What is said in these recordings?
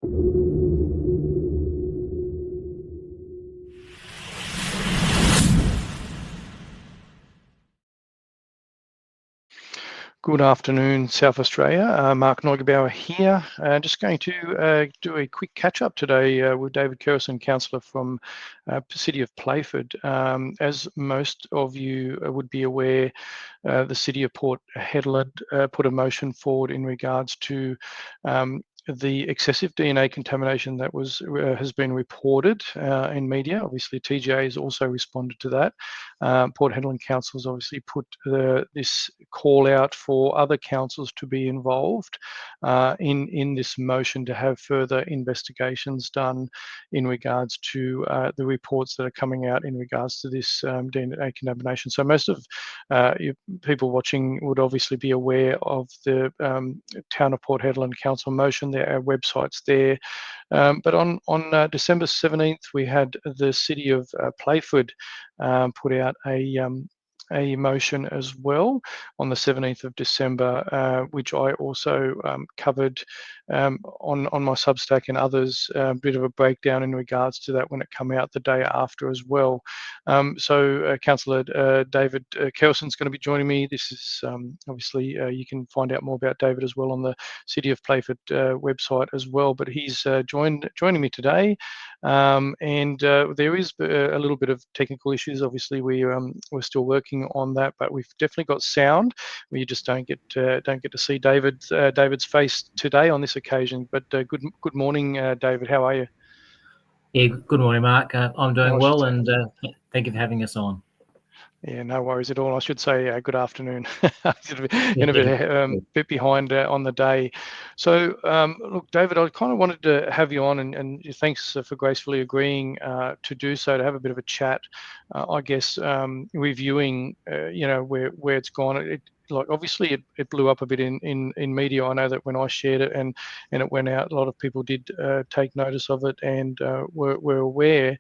Good afternoon, South Australia. Mark Neugebauer here. Just going to do a quick catch-up today with David Kerrison, Councillor from the City of Playford. As most of you would be aware, the City of Port Hedland put a motion forward in regards to the excessive DNA contamination that has been reported in media. Obviously, TGA has also responded to that. Port Hedland Council has obviously put this call out for other councils to be involved in this motion to have further investigations done in regards to the reports that are coming out in regards to this DNA contamination. So most of people watching would obviously be aware of the Town of Port Hedland Council motion. There are websites there. But on December 17th, we had the City of Playford put out a motion as well on the 17th of December, which I also covered on my Substack and others, a bit of a breakdown in regards to that when it came out the day after as well. So Councillor David Kerrison is going to be joining me. This is obviously, you can find out more about David as well on the City of Playford website as well, but he's joining me today. And there is a little bit of technical issues. Obviously, we're still working on that, but we've definitely got sound. We just don't get to see David's face today on this occasion. But good morning, David. How are you? Yeah, good morning, Mark. I'm doing well, and thank you for having us on. Yeah, no worries at all. I should say good afternoon. In a bit behind on the day. So, look, David, I kind of wanted to have you on, and thanks for gracefully agreeing to do so, to have a bit of a chat. I guess reviewing, where it's gone. Like obviously it blew up a bit in media. I know that when I shared it and it went out, a lot of people did take notice of it and were aware.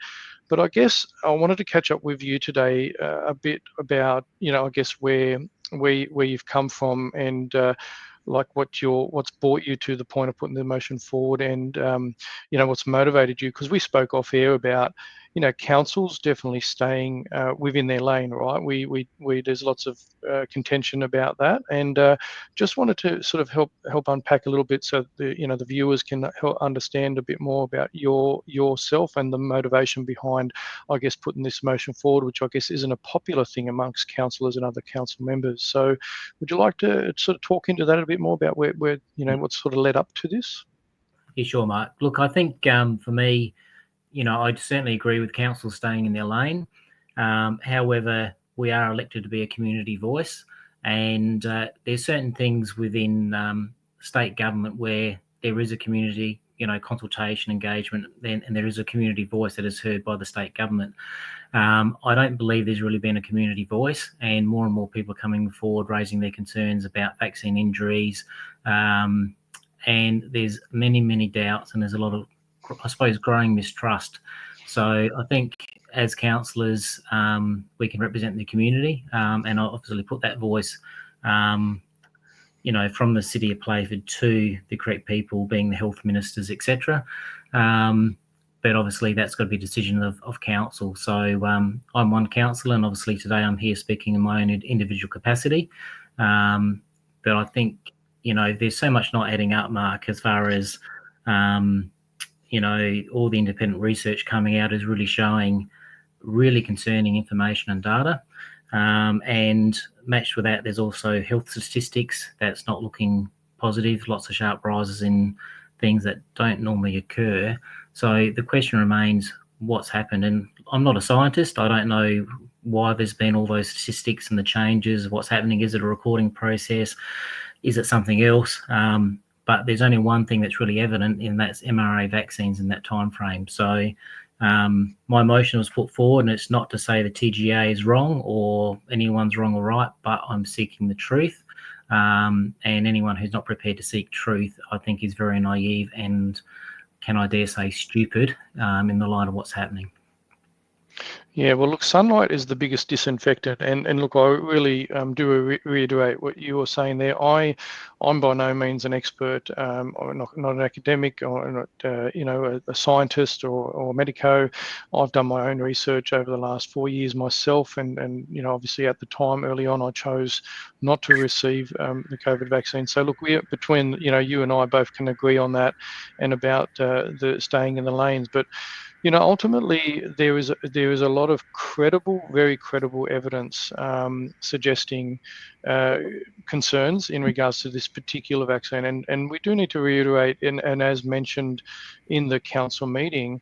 But I guess I wanted to catch up with you today a bit about, I guess where you've come from and like what's brought you to the point of putting the motion forward and what's motivated you, because we spoke off air about councils definitely staying within their lane, right? We there's lots of contention about that, and just wanted to sort of help unpack a little bit so the viewers can help understand a bit more about yourself and the motivation behind, I guess, putting this motion forward, which I guess isn't a popular thing amongst councillors and other council members. So would you like to sort of talk into that a bit more about where what sort of led up to this? Yeah, sure, Mark. Look, I think for me, I certainly agree with council staying in their lane. However, we are elected to be a community voice, and there's certain things within state government where there is a community, consultation, engagement, and there is a community voice that is heard by the state government. I don't believe there's really been a community voice, and more people are coming forward raising their concerns about vaccine injuries, and there's many doubts, and there's a lot of, I suppose, growing mistrust. So I think as councillors, we can represent the community, and I'll obviously put that voice, from the City of Playford to the correct people, being the health ministers, etc. But obviously that's got to be a decision of council. So I'm one councillor, and obviously today I'm here speaking in my own individual capacity. But I think, there's so much not adding up, Mark, as far as all the independent research coming out is really showing really concerning information and data. And matched with that, there's also health statistics that's not looking positive, lots of sharp rises in things that don't normally occur. So the question remains, what's happened? And I'm not a scientist. I don't know why there's been all those statistics and the changes. What's happening? Is it a recording process? Is it something else? But there's only one thing that's really evident, and that's mRNA vaccines in that time frame. So my motion was put forward, and it's not to say the TGA is wrong or anyone's wrong or right, but I'm seeking the truth. And anyone who's not prepared to seek truth, I think, is very naive and, can I dare say, stupid in the light of what's happening. Yeah, well, look, sunlight is the biggest disinfectant, and look, I really do reiterate what you were saying there. I'm by no means an expert, or not an academic, or not, a scientist or medico. I've done my own research over the last 4 years myself, and obviously at the time early on, I chose not to receive the COVID vaccine. So look, we between you and I both can agree on that, and about the staying in the lanes, but. Ultimately, there is a lot of very credible evidence suggesting concerns in regards to this particular vaccine, and we do need to reiterate, and as mentioned in the council meeting.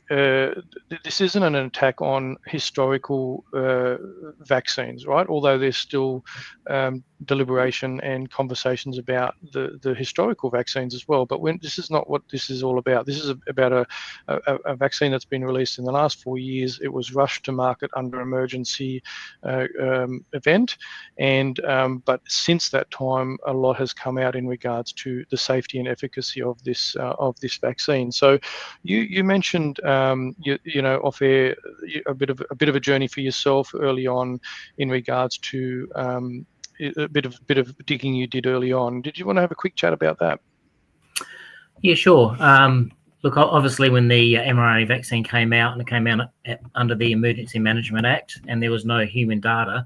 This isn't an attack on historical vaccines, right? Although there's still deliberation and conversations about the historical vaccines as well. But this is not what this is all about. This is about a vaccine that's been released in the last 4 years. It was rushed to market under emergency event, and but since that time, a lot has come out in regards to the safety and efficacy of this vaccine. So, you mentioned off air a bit of a journey for yourself early on in regards to a bit of digging you did early on. Did you want to have a quick chat about that? Yeah, sure. Look, obviously, when the mRNA vaccine came out, and it came out under the Emergency Management Act, and there was no human data,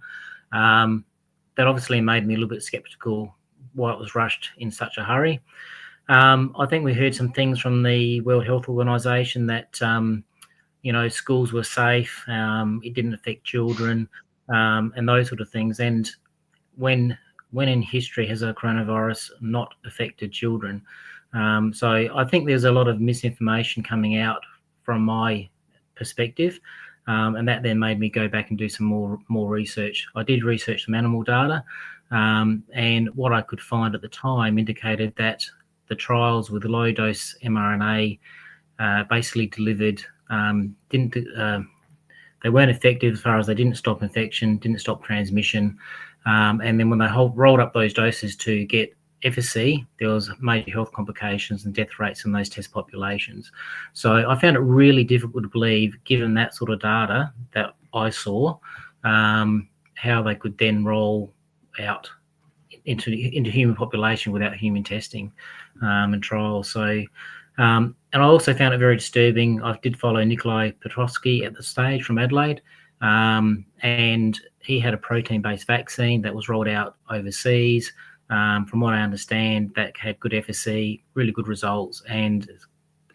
that obviously made me a little bit sceptical why it was rushed in such a hurry. I think we heard some things from the World Health Organization that schools were safe, it didn't affect children, and those sort of things. And when in history has a coronavirus not affected children? So I think there's a lot of misinformation coming out from my perspective, and that then made me go back and do some more research. I did research some animal data, and what I could find at the time indicated that the trials with low dose mRNA basically delivered they weren't effective as far as they didn't stop infection, didn't stop transmission, and then when they rolled up those doses to get efficacy, there was major health complications and death rates in those test populations. So I found it really difficult to believe, given that sort of data that I saw, how they could then roll out into human population without human testing and trials. So, and I also found it very disturbing. I did follow Nikolai Petrovsky at the stage from Adelaide, and he had a protein-based vaccine that was rolled out overseas. From what I understand, that had good efficacy, really good results, and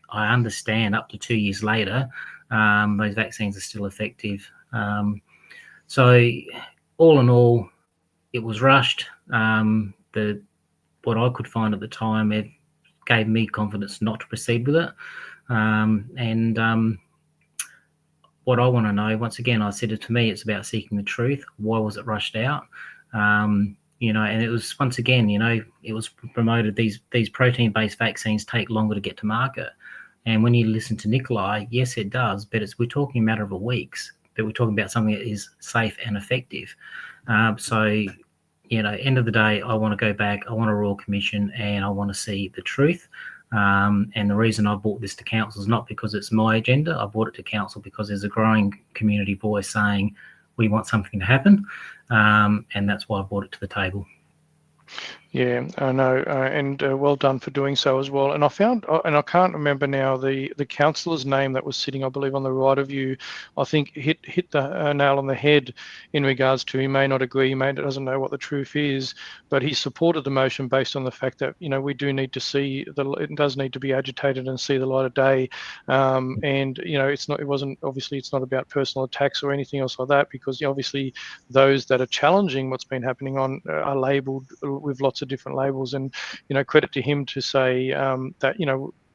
I understand up to 2 years later, those vaccines are still effective. So all in all, it was rushed. What I could find at the time, it gave me confidence not to proceed with it. What I want to know, once again, I said it to me, it's about seeking the truth. Why was it rushed out? And it was, once again, it was promoted, these protein-based vaccines take longer to get to market. And when you listen to Nikolai, yes, it does, but we're talking a matter of weeks, but we're talking about something that is safe and effective. So, end of the day, I want to go back, I want a Royal Commission, and I want to see the truth. And the reason I brought this to council is not because it's my agenda. I brought it to council because there's a growing community voice saying we want something to happen. And that's why I brought it to the table. Yeah, I know, and well done for doing so as well. And I found, and I can't remember now the councillor's name that was sitting, I believe, on the right of you. I think hit the nail on the head in regards to he may not agree, he doesn't know what the truth is, but he supported the motion based on the fact that we do need to see it does need to be agitated and see the light of day. And it's not, it's not about personal attacks or anything else like that, because obviously those that are challenging what's been happening are labelled with lots of different labels, and credit to him to say that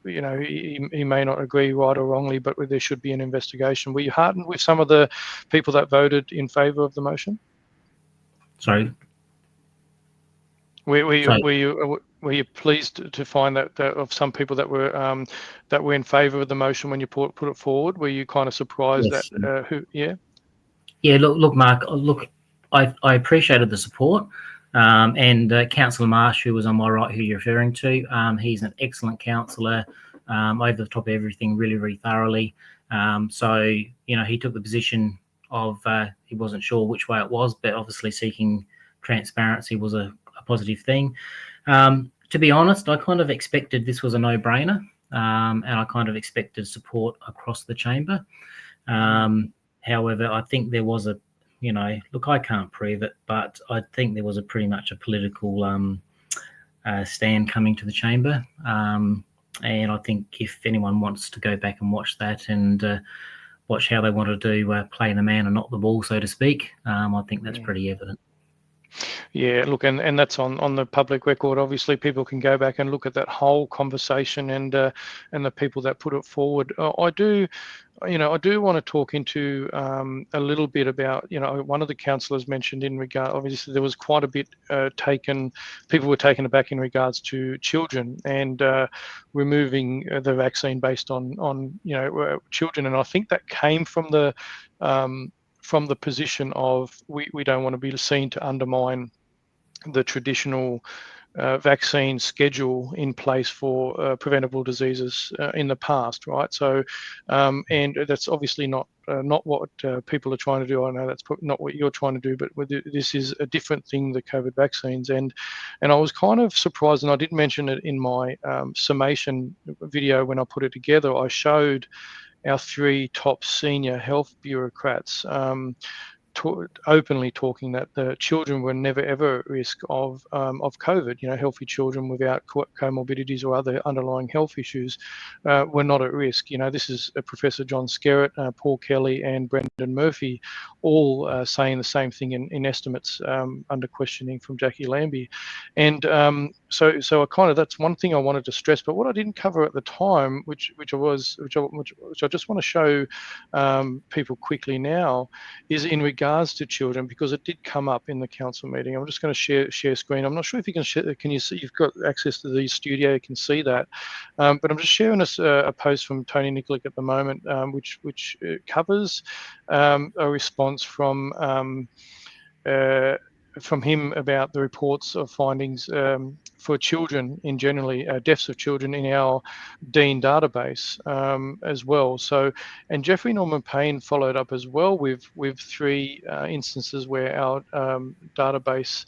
he may not agree right or wrongly, but there should be an investigation. Were you heartened with some of the people that voted in favour of the motion? Sorry. Were you pleased to find that of some people that were in favour of the motion when you put it forward? Were you kind of surprised? Yes. Yeah. Look, Mark. Look, I appreciated the support. And Councillor Marsh, who was on my right, who you're referring to, he's an excellent councillor, over the top of everything, really, really thoroughly. So, he took the position of he wasn't sure which way it was, but obviously seeking transparency was a positive thing. To be honest, I kind of expected this was a no-brainer, and I kind of expected support across the chamber. However, I think there was a, look, I can't prove it, but I think there was pretty much a political stand coming to the chamber. And I think if anyone wants to go back and watch that and watch how they want to do play the man and not the ball, so to speak, I think that's pretty evident. Yeah, look, and that's on the public record. Obviously, people can go back and look at that whole conversation and the people that put it forward. I do want to talk into a little bit about, one of the councillors mentioned in regard, obviously there was quite a bit people were taken aback in regards to children and removing the vaccine based on children, and I think that came from the position of we don't want to be seen to undermine the traditional vaccine schedule in place for preventable diseases in the past, right? So, and that's obviously not what people are trying to do. I know that's not what you're trying to do, but this is a different thing, the COVID vaccines. And I was kind of surprised, and I did mention it in my summation video when I put it together. I showed our 3 top senior health bureaucrats openly talking that the children were never ever at risk of COVID. Healthy children without comorbidities or other underlying health issues were not at risk. This is Professor John Skerritt, Paul Kelly, and Brendan Murphy, all saying the same thing in estimates under questioning from Jackie Lambie. And so that's one thing I wanted to stress. But what I didn't cover at the time, which I just want to show people quickly now, is in regards to children, because it did come up in the council meeting. I'm just going to share screen. I'm not sure if you can share. Can you see? You've got access to the studio. You can see that. But I'm just sharing a post from Tony Nikolic at the moment, which covers a response from him about the reports of findings for children in generally, deaths of children in our Dean database as well. So, and Jeffrey Norman Payne followed up as well with 3 instances where our database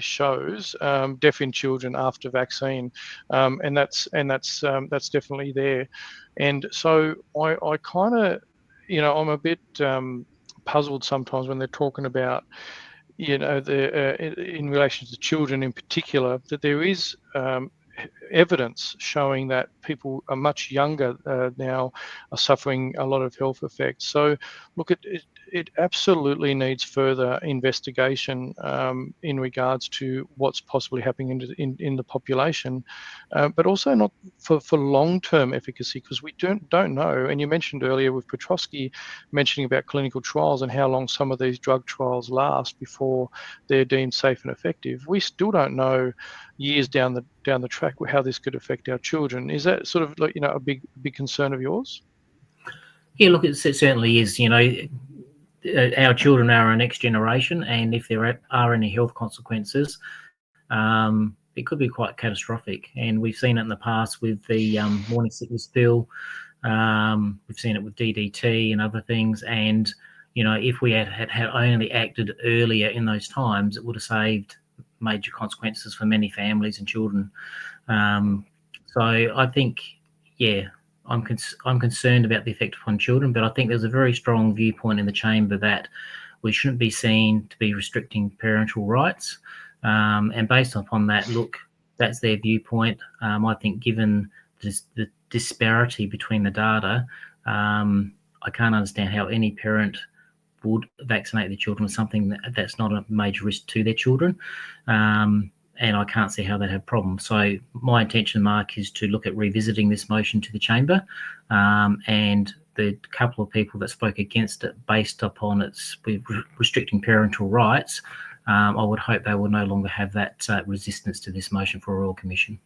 shows death in children after vaccine, and that's definitely there. And so I kind of, I'm a bit puzzled sometimes when they're talking about, in relation to children in particular, that there is evidence showing that people are much younger now are suffering a lot of health effects. So, look, it absolutely needs further investigation in regards to what's possibly happening in the population, but also not for long-term efficacy, because we don't know. And you mentioned earlier with Petrosky mentioning about clinical trials and how long some of these drug trials last before they're deemed safe and effective. We still don't know years down the track how this could affect our children. Is that sort of a big concern of yours? Yeah, look, it certainly is. Our children are our next generation, and if there are any health consequences, it could be quite catastrophic. And we've seen it in the past with the morning sickness pill. We've seen it with DDT and other things. And if we had only acted earlier in those times, it would have saved major consequences for many families and children. So I think, I'm concerned about the effect upon children, but I think there's a very strong viewpoint in the chamber that we shouldn't be seen to be restricting parental rights. And based upon that, look, that's their viewpoint. I think given the disparity between the data, I can't understand how any parent would vaccinate their children with something that's not a major risk to their children. And I can't see how they'd have problems. So my intention, Mark, is to look at revisiting this motion to the chamber, and the couple of people that spoke against it based upon its restricting parental rights, I would hope they will no longer have that resistance to this motion for a Royal Commission.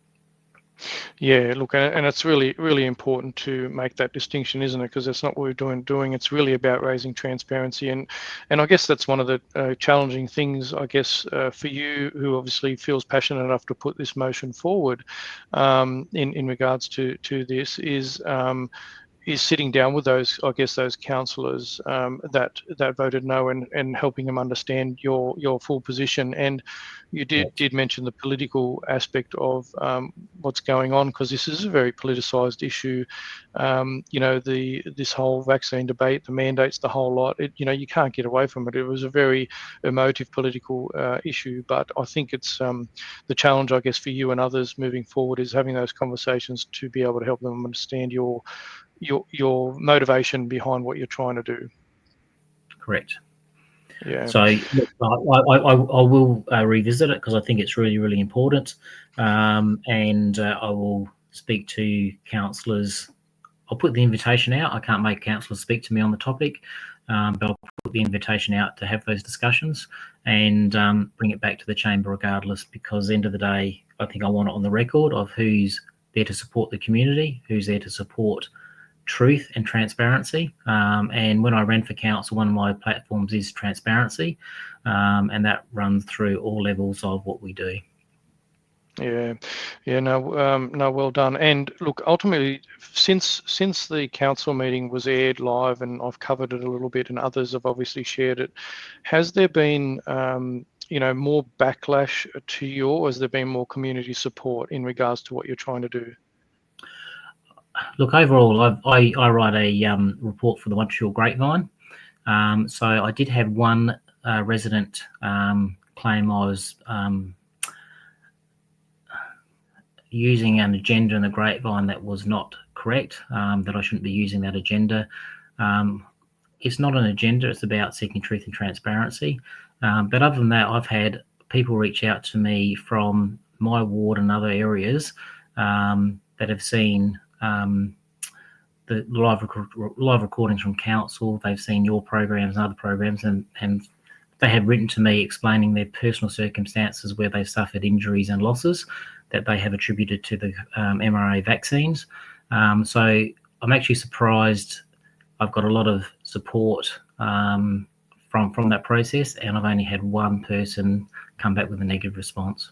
Yeah, look, and it's really, really important to make that distinction, isn't it? Because that's not what we're doing. It's really about raising transparency, and I guess that's one of the challenging things, I guess, for you, who obviously feels passionate enough to put this motion forward, in regards to this, is is sitting down with those, I guess, those councillors that voted no, and helping them understand your full position. And you did mention the political aspect of what's going on, because this is a very politicised issue. This whole vaccine debate, the mandates, the whole lot. You can't get away from it. It was a very emotive political issue, but I think it's the challenge, I guess, for you and others moving forward is having those conversations to be able to help them understand your motivation behind what you're trying to do. Correct. Yeah. So look, I will revisit it, because I think it's really, really important, and I will speak to councillors. I'll put the invitation out. I can't make councillors speak to me on the topic, but I'll put the invitation out to have those discussions and bring it back to the chamber regardless, because at the end of the day, I think I want it on the record of who's there to support the community, who's there to support truth and transparency. And when I ran for council, one of my platforms is transparency, and that runs through all levels of what we do. No, well done. And look, ultimately, since the council meeting was aired live, and I've covered it a little bit, and others have obviously shared it, has there been more backlash to you, or has there been more community support in regards to what you're trying to do? Look, overall, I write a report for the Montreal Grapevine. So I did have one resident claim I was using an agenda in the Grapevine that was not correct, that I shouldn't be using that agenda. It's not an agenda, it's about seeking truth and transparency. But other than that, I've had people reach out to me from my ward and other areas that have seen the live recordings from council. They've seen your programs and other programs, and they have written to me explaining their personal circumstances where they suffered injuries and losses that they have attributed to the mRNA vaccines. So I'm actually surprised. I've got a lot of support from that process, and I've only had one person come back with a negative response.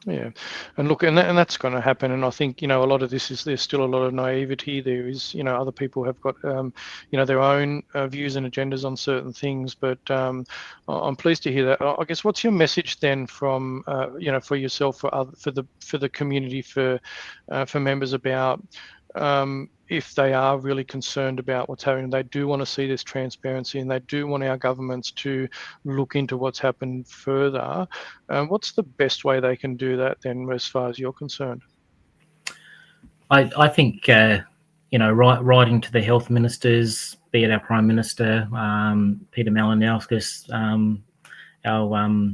Yeah, and look, and that's going to happen. And I think, a lot of this is, there's still a lot of naivety. There is, other people have got, their own views and agendas on certain things. But I'm pleased to hear that. I guess, what's your message then from, for yourself, for the community, for members about if they are really concerned about what's happening, they do want to see this transparency, and they do want our governments to look into what's happened further. What's the best way they can do that then, as far as you're concerned? I think, writing to the health ministers, be it our Prime Minister, Peter Malinowskis, our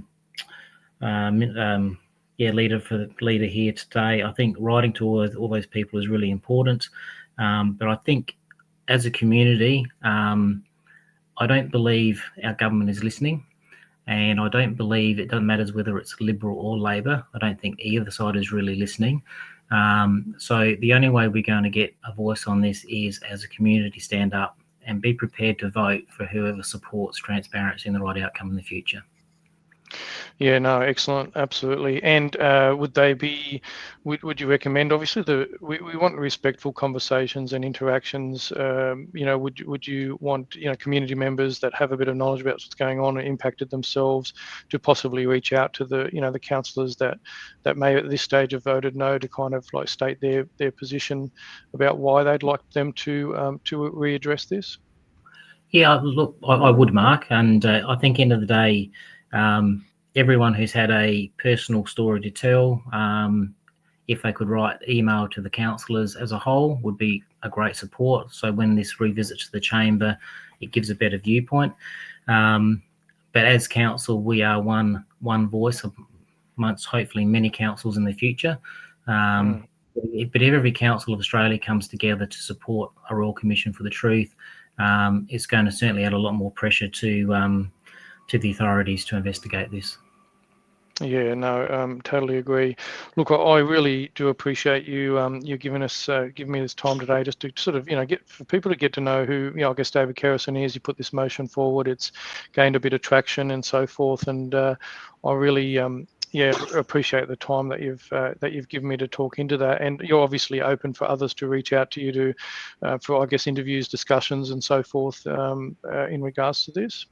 leader here today, I think writing to all those people is really important. But I think as a community, I don't believe our government is listening, and I don't believe it doesn't matter whether it's Liberal or Labor. I don't think either side is really listening. So the only way we're going to get a voice on this is as a community stand up and be prepared to vote for whoever supports transparency and the right outcome in the future. Yeah, no, excellent, absolutely. And would you recommend, obviously, we want respectful conversations and interactions. Would you want, community members that have a bit of knowledge about what's going on and impacted themselves to possibly reach out to the councillors that may at this stage have voted no, to kind of like state their position about why they'd like them to readdress this? Yeah, look, I would, Mark, and I think end of the day, everyone who's had a personal story to tell, if they could write email to the councillors as a whole, would be a great support. So when this revisits the chamber, it gives a better viewpoint. But as council, we are one voice amongst hopefully many councils in the future. But if every council of Australia comes together to support a Royal Commission for the Truth, it's going to certainly add a lot more pressure to the authorities to investigate this. Yeah, no, totally agree. Look, I really do appreciate you giving me this time today, just to sort of get for people to get to know who I guess David Kerrison is. You put this motion forward, it's gained a bit of traction and so forth, and I really yeah, appreciate the time that you've given me to talk into that, and you're obviously open for others to reach out to you to for, I guess, interviews, discussions, and so forth in regards to this.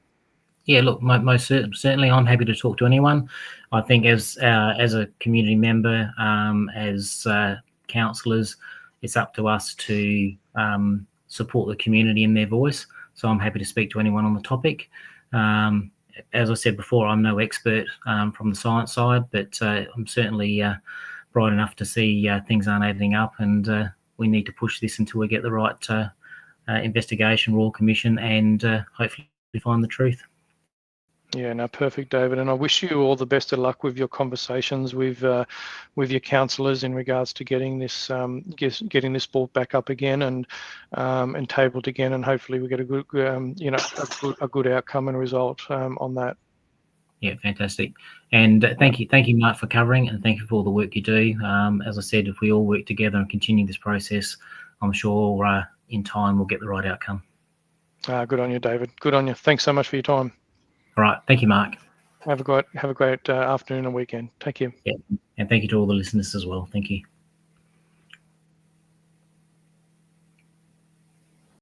Yeah, look, most certainly, I'm happy to talk to anyone. I think as a community member, as councillors, it's up to us to support the community in their voice. So I'm happy to speak to anyone on the topic. As I said before, I'm no expert from the science side, but I'm certainly bright enough to see things aren't adding up, and we need to push this until we get the right investigation, Royal Commission, and hopefully find the truth. Yeah, no, perfect, David. And I wish you all the best of luck with your conversations with your councillors in regards to getting this brought back up again and tabled again, and hopefully we get a good a good outcome and result on that. Yeah, fantastic. And thank you, Mark, for covering, and thank you for all the work you do. As I said, if we all work together and continue this process, I'm sure in time we'll get the right outcome. Good on you, David. Good on you. Thanks so much for your time. All right. Thank you, Mark. Have a great afternoon and weekend. Take care. Yeah, and thank you to all the listeners as well. Thank you.